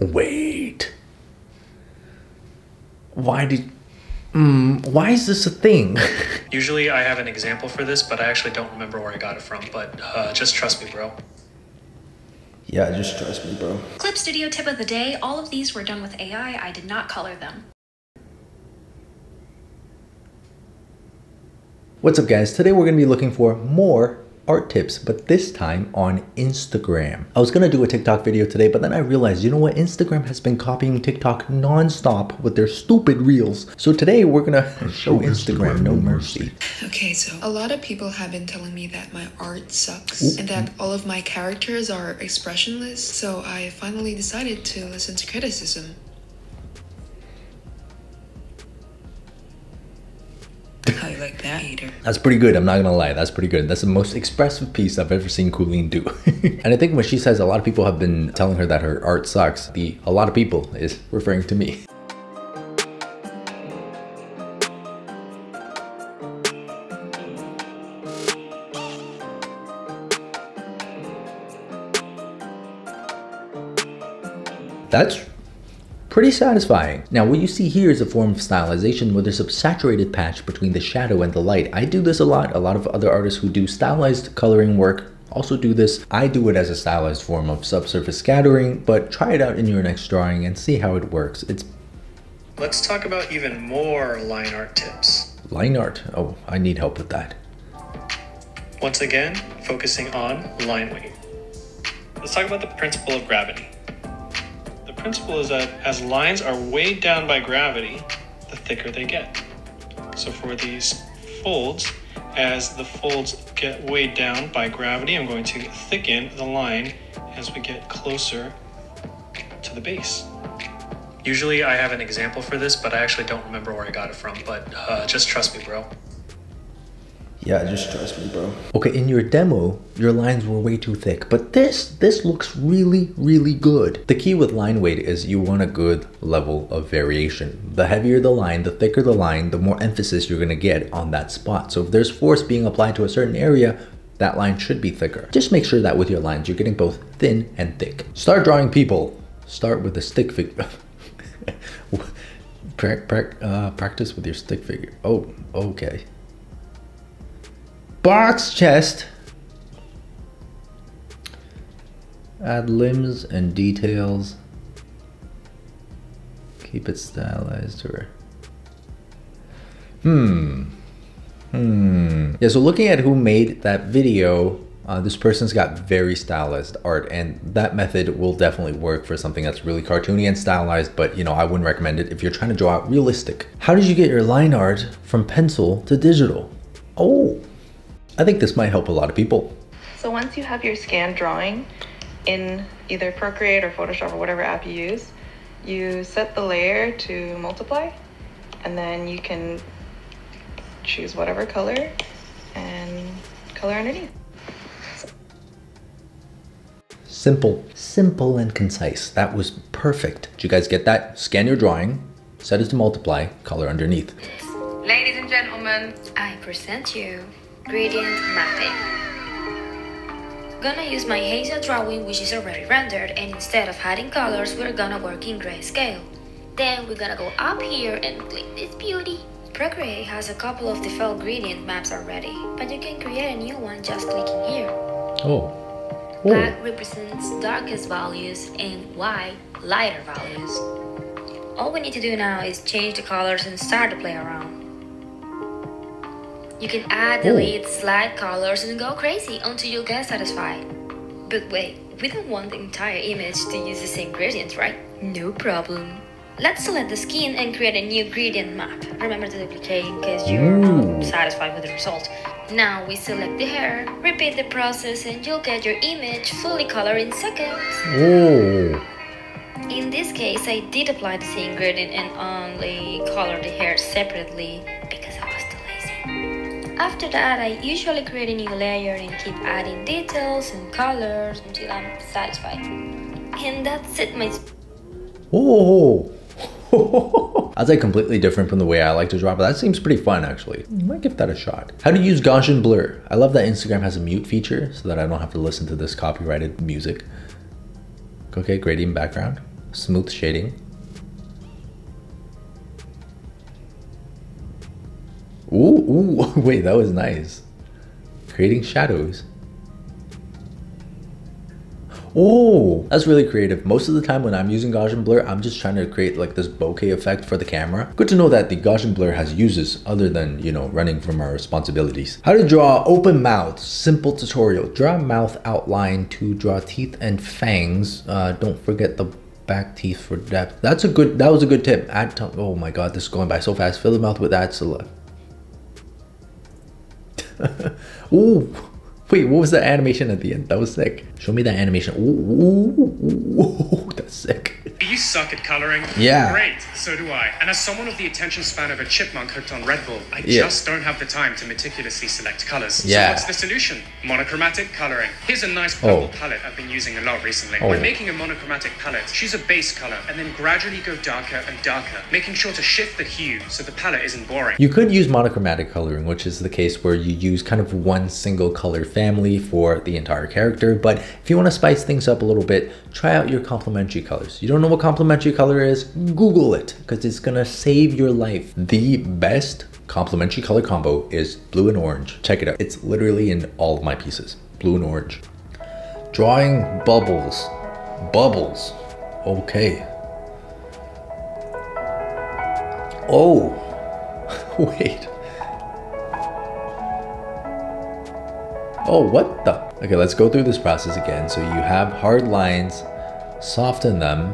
Wait. Why is this a thing? Usually I have an example for this, but I actually don't remember where I got it from, but just trust me, bro. Yeah, just trust me, bro. Clip Studio tip of the day, all of these were done with AI. I did not color them. What's up, guys? Today we're going to be looking for more art tips, but this time on Instagram. I was going to do a TikTok video today, but then I realized, you know what? Instagram has been copying TikTok non-stop with their stupid reels. So today we're going to show Instagram no mercy. Okay, so a lot of people have been telling me that my art sucks and that all of my characters are expressionless. So I finally decided to listen to criticism. How you like that, hater? That's pretty good, I'm not gonna lie, that's pretty good. That's the most expressive piece I've ever seen Colleen do. And I think when she says a lot of people have been telling her that her art sucks, a lot of people is referring to me. That's pretty satisfying. Now what you see here is a form of stylization where there's a saturated patch between the shadow and the light. I do this a lot. A lot of other artists who do stylized coloring work also do this. I do it as a stylized form of subsurface scattering, but try it out in your next drawing and see how it works. Let's talk about even more line art tips. Line art? Oh, I need help with that. Once again, focusing on line weight. Let's talk about the principle of gravity. The principle is that as lines are weighed down by gravity, the thicker they get. So for these folds, as the folds get weighed down by gravity, I'm going to thicken the line as we get closer to the base. Usually I have an example for this, but I actually don't remember where I got it from, but just trust me, bro. Yeah, just trust me, bro. Okay, in your demo, your lines were way too thick, but this looks really, really good. The key with line weight is you want a good level of variation. The heavier the line, the thicker the line, the more emphasis you're gonna get on that spot. So if there's force being applied to a certain area, that line should be thicker. Just make sure that with your lines, you're getting both thin and thick. Start drawing people. Start with a stick figure. Practice with your stick figure. Oh, okay. Box chest. Add limbs and details. Keep it stylized or... Yeah, so looking at who made that video, this person's got very stylized art, and that method will definitely work for something that's really cartoony and stylized, but you know, I wouldn't recommend it if you're trying to draw out realistic. How did you get your line art from pencil to digital? Oh, I think this might help a lot of people. So once you have your scanned drawing in either Procreate or Photoshop or whatever app you use, you set the layer to multiply, and then you can choose whatever color and color underneath. Simple and concise. That was perfect. Did you guys get that? Scan your drawing, set it to multiply, color underneath. Ladies and gentlemen, I present you gradient mapping. Gonna use my Hazel drawing, which is already rendered, and instead of adding colors, we're gonna work in grayscale. Then we're gonna go up here and click this beauty. Procreate has a couple of default gradient maps already, but you can create a new one just clicking here. Oh. Black represents darkest values and white lighter values. All we need to do now is change the colors and start to play around. You can add, delete, slide colors and go crazy until you get satisfied. But wait, we don't want the entire image to use the same gradient, right? No problem. Let's select the skin and create a new gradient map. Remember to duplicate in case you're not satisfied with the result. Now we select the hair, repeat the process, and you'll get your image fully colored in seconds. Oh. In this case, I did apply the same gradient and only colored the hair separately because I was too lazy. After that, I usually create a new layer and keep adding details and colors until I'm satisfied. And that's it, my... Oh. That's like completely different from the way I like to draw, but that seems pretty fun actually. I might give that a shot. How to use Gaussian blur. I love that Instagram has a mute feature so that I don't have to listen to this copyrighted music. Okay, gradient background. Smooth shading. Ooh, wait, that was nice. Creating shadows. Oh, that's really creative. Most of the time when I'm using Gaussian blur, I'm just trying to create like this bokeh effect for the camera. Good to know that the Gaussian blur has uses other than, you know, running from our responsibilities. How to draw open mouth, simple tutorial. Draw mouth outline to draw teeth and fangs. Don't forget the back teeth for depth. That was a good tip. Add oh my god, this is going by so fast. Fill the mouth with add select. Ooh. Wait, what was the animation at the end? That was sick. Show me that animation. Ooh, that's sick. You suck at coloring? Yeah. Great, so do I. And as someone with the attention span of a chipmunk hooked on Red Bull, I just don't have the time to meticulously select colors. Yeah. So what's the solution? Monochromatic coloring. Here's a nice purple palette I've been using a lot recently. When making a monochromatic palette, choose a base color and then gradually go darker and darker, making sure to shift the hue so the palette isn't boring. You could use monochromatic coloring, which is the case where you use kind of one single color family for the entire character. But if you want to spice things up a little bit, try out your complementary colors. You don't know what complementary color is? Google it, because it's gonna save your life. The best complementary color combo is blue and orange. Check it out. It's literally in all of my pieces. Blue and orange. Drawing bubbles. Bubbles. Okay. Oh, wait. Oh, what the? Okay, let's go through this process again. So you have hard lines, soften them,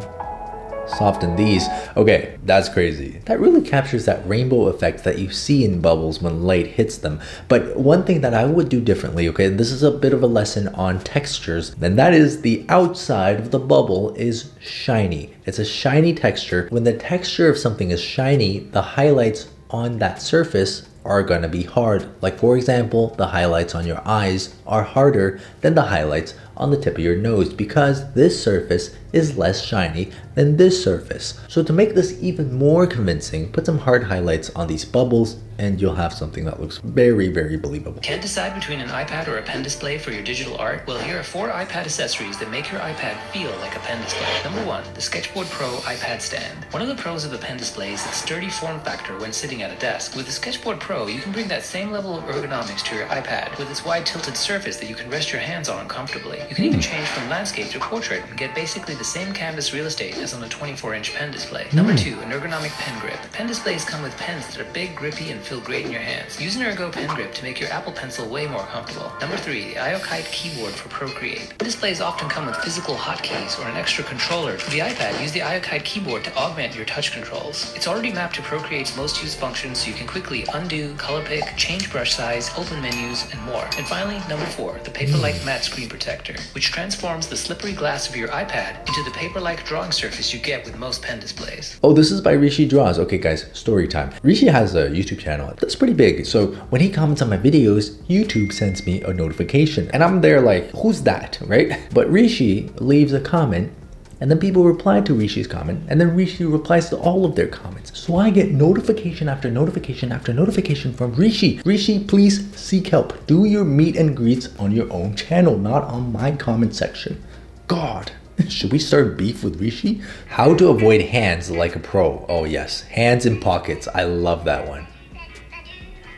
soften these. Okay, that's crazy. That really captures that rainbow effect that you see in bubbles when light hits them. But one thing that I would do differently, okay, this is a bit of a lesson on textures, and that is the outside of the bubble is shiny. It's a shiny texture. When the texture of something is shiny, the highlights on that surface are gonna be hard. Like for example, the highlights on your eyes are harder than the highlights on the tip of your nose because this surface is less shiny than this surface. So to make this even more convincing, put some hard highlights on these bubbles and you'll have something that looks very, very believable. Can't decide between an iPad or a pen display for your digital art? Well, here are 4 iPad accessories that make your iPad feel like a pen display. Number 1, the Sketchboard Pro iPad stand. One of the pros of the pen display is its sturdy form factor when sitting at a desk. With the Sketchboard Pro, you can bring that same level of ergonomics to your iPad with its wide tilted surface that you can rest your hands on comfortably. You can even change from landscape to portrait and get basically the same canvas real estate as on a 24-inch pen display. Number 2, an ergonomic pen grip. Pen displays come with pens that are big, grippy, and feel great in your hands. Use an Ergo pen grip to make your Apple Pencil way more comfortable. Number 3, the iOkite keyboard for Procreate. Pen displays often come with physical hotkeys or an extra controller. For the iPad, use the iOkite keyboard to augment your touch controls. It's already mapped to Procreate's most used functions so you can quickly undo, color pick, change brush size, open menus, and more. And finally, number 4, the Paperlike matte screen protector, which transforms the slippery glass of your iPad into the paper-like drawing surface you get with most pen displays. Oh, this is by Rishi Draws. Okay guys, story time. Rishi has a YouTube channel that's pretty big. So when he comments on my videos, YouTube sends me a notification and I'm there like, who's that, right? But Rishi leaves a comment and then people reply to Rishi's comment and then Rishi replies to all of their comments. So I get notification after notification after notification from Rishi. Rishi, please seek help. Do your meet and greets on your own channel, not on my comment section. God. Should we start beef with Rishi? How to avoid hands like a pro. Oh yes, hands in pockets. I love that one.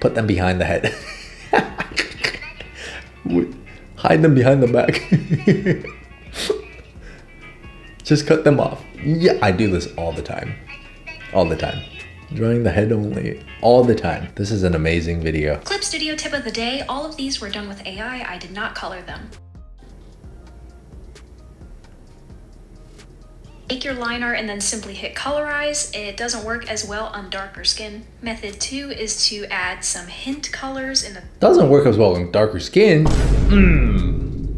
Put them behind the head. Hide them behind the back. Just cut them off. Yeah, I do this all the time. All the time. Drawing the head only. All the time. This is an amazing video. Clip Studio tip of the day. All of these were done with AI. I did not color them. Take your line art and then simply hit colorize. It doesn't work as well on darker skin. Method 2 is to add some hint colors in the... Doesn't work as well on darker skin.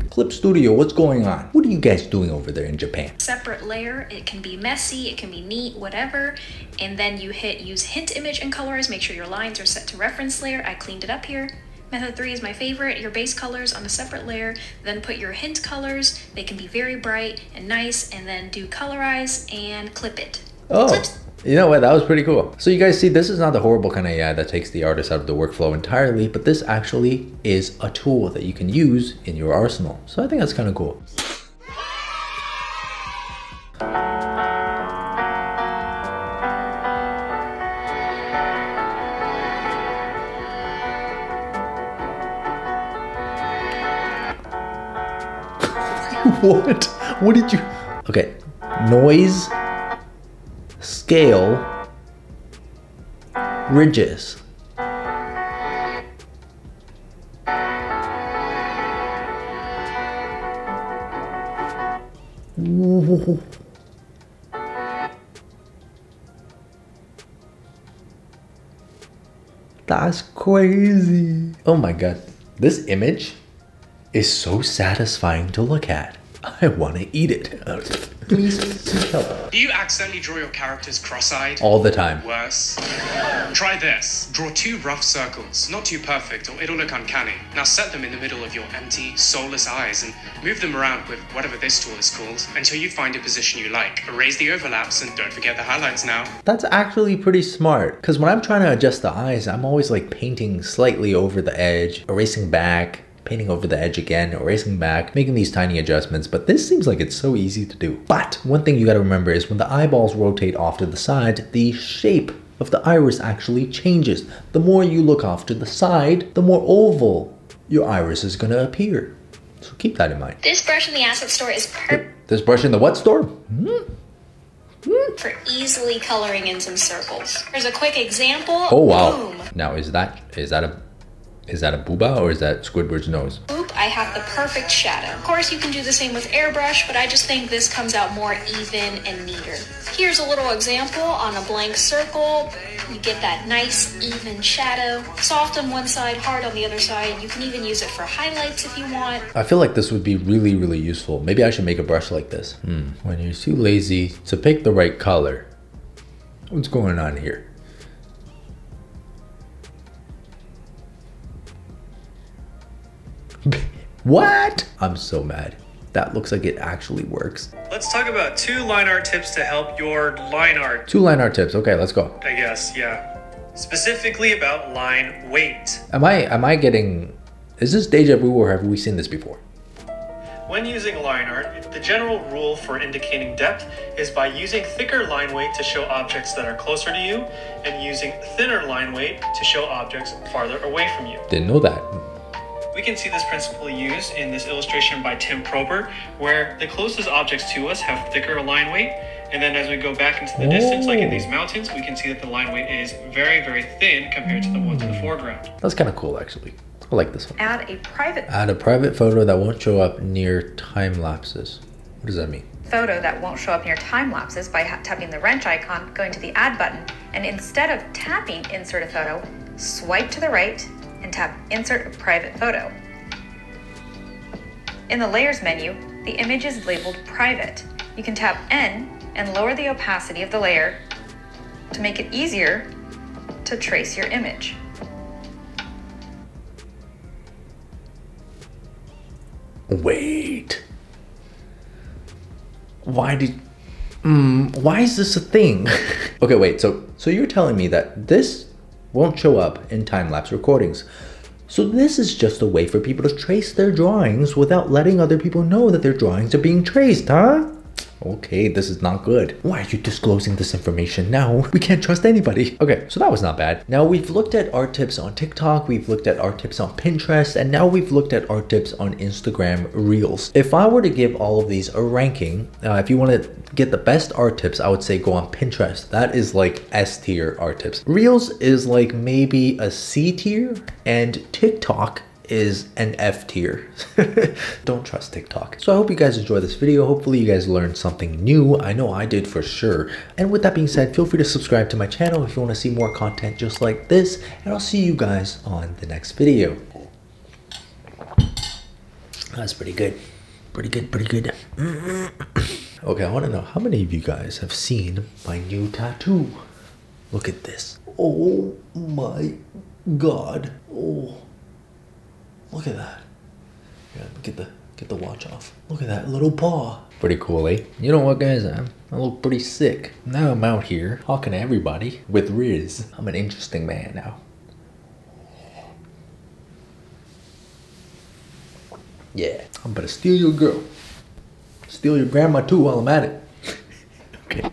Clip Studio, what's going on? What are you guys doing over there in Japan? Separate layer. It can be messy, it can be neat, whatever. And then you hit use hint image and colorize. Make sure your lines are set to reference layer. I cleaned it up here. Method 3 is my favorite. Your base colors on a separate layer, then put your hint colors. They can be very bright and nice, and then do colorize and clip it. Oh, Clips. You know what? That was pretty cool. So you guys see, this is not the horrible kind of AI that takes the artist out of the workflow entirely, but this actually is a tool that you can use in your arsenal. So I think that's kind of cool. What? What did you... Okay. Noise. Scale. Ridges. Ooh. That's crazy. Oh my god. This image is so satisfying to look at. I want to eat it. Please seek help. Do you accidentally draw your characters cross-eyed? All the time. Worse. Try this. Draw 2 rough circles, not too perfect or it'll look uncanny. Now set them in the middle of your empty, soulless eyes and move them around with whatever this tool is called until you find a position you like. Erase the overlaps and don't forget the highlights now. That's actually pretty smart, because when I'm trying to adjust the eyes, I'm always like painting slightly over the edge, erasing back, painting over the edge again, erasing back, making these tiny adjustments, but this seems like it's so easy to do. But one thing you gotta remember is when the eyeballs rotate off to the side, the shape of the iris actually changes. The more you look off to the side, the more oval your iris is gonna appear. So keep that in mind. This brush in the asset store is perfect This brush in the what store? for easily coloring in some circles. Here's a quick example. Oh wow. Boom. Now is that a booba or is that Squidward's nose? Boop, I have the perfect shadow. Of course, you can do the same with airbrush, but I just think this comes out more even and neater. Here's a little example on a blank circle. You get that nice, even shadow. Soft on one side, hard on the other side. You can even use it for highlights if you want. I feel like this would be really, really useful. Maybe I should make a brush like this. When you're too lazy to pick the right color. What's going on here? What? I'm so mad. That looks like it actually works. Let's talk about 2 line art tips to help your line art. 2 line art tips. Okay, let's go. I guess, yeah. Specifically about line weight. Am I getting... Is this deja vu or have we seen this before? When using line art, the general rule for indicating depth is by using thicker line weight to show objects that are closer to you and using thinner line weight to show objects farther away from you. Didn't know that. We can see this principle used in this illustration by Tim Prober, where the closest objects to us have thicker line weight, and then as we go back into the distance, like in these mountains, we can see that the line weight is very, very thin compared to the ones in the foreground. That's kind of cool, actually. I like this one. Add a private photo that won't show up near time lapses. What does that mean? photo that won't show up near time lapses by tapping the wrench icon, going to the add button, and instead of tapping insert a photo, swipe to the right and tap insert a private photo. In the layers menu, the image is labeled private. You can tap N and lower the opacity of the layer to make it easier to trace your image. Wait. Why is this a thing? Okay, wait, so you're telling me that this won't show up in time-lapse recordings. So this is just a way for people to trace their drawings without letting other people know that their drawings are being traced, huh? Okay, this is not good. Why are you disclosing this information now? We can't trust anybody. Okay, so that was not bad. Now we've looked at art tips on TikTok, we've looked at art tips on Pinterest, and now we've looked at art tips on Instagram Reels. If I were to give all of these a ranking, if you want to get the best art tips, I would say go on Pinterest. That is like S tier art tips. Reels is like maybe a C tier, and TikTok is an F tier. Don't trust TikTok. So I hope you guys enjoyed this video. Hopefully you guys learned something new. I know I did for sure. And with that being said, feel free to subscribe to my channel if you want to see more content just like this. And I'll see you guys on the next video. That's pretty good. Pretty good. Okay, I want to know how many of you guys have seen my new tattoo. Look at this. Oh my God. Oh. Look at that. Yeah, get the watch off. Look at that little paw. Pretty cool, eh? You know what, guys? I look pretty sick. Now I'm out here talking to everybody with Riz. I'm an interesting man now. Yeah, I'm gonna steal your girl. Steal your grandma too while I'm at it. Okay.